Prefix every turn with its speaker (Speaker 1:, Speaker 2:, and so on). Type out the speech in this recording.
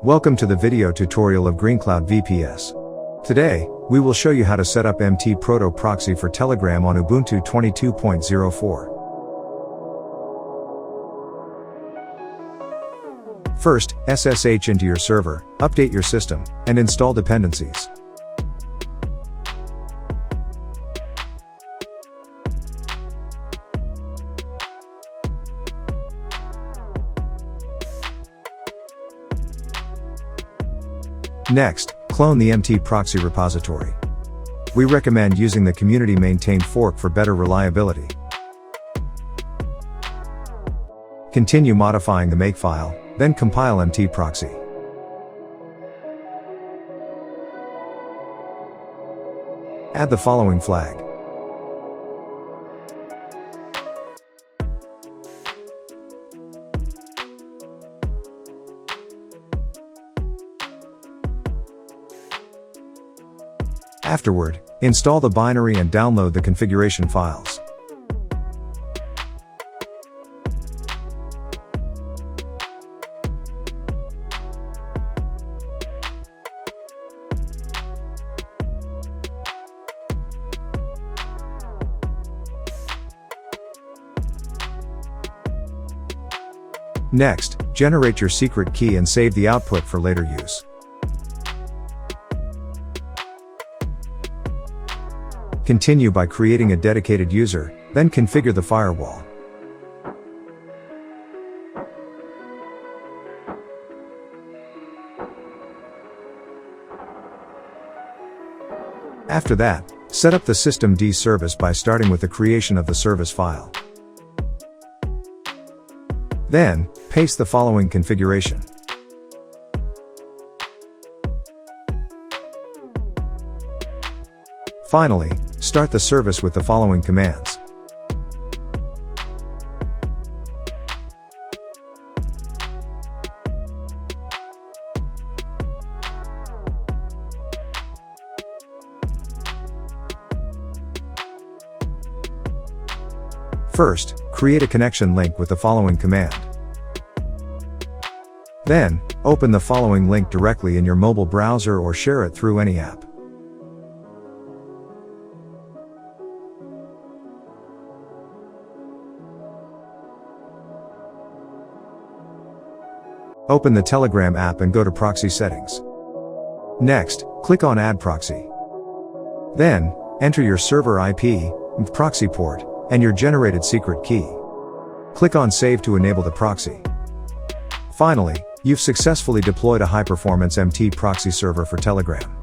Speaker 1: Welcome to the video tutorial of GreenCloud VPS. Today, we will show you how to set up MTProto Proxy for Telegram on Ubuntu 22.04. First, SSH into your server, update your system, and install dependencies. Next, clone the MTProxy repository. We recommend using the community-maintained fork for better reliability. Continue modifying the makefile, then compile MTProxy. Add the following flag. Afterward, install the binary and download the configuration files. Next, generate your secret key and save the output for later use. Continue by creating a dedicated user, then configure the firewall. After that, set up the systemd service by starting with the creation of the service file. Then, paste the following configuration. Finally, start the service with the following commands. First, create a connection link with the following command. Then, open the following link directly in your mobile browser or share it through any app. Open the Telegram app and go to Proxy Settings. Next, click on Add Proxy. Then, enter your server IP, proxy port, and your generated secret key. Click on Save to enable the proxy. Finally, you've successfully deployed a high-performance MTProxy server for Telegram.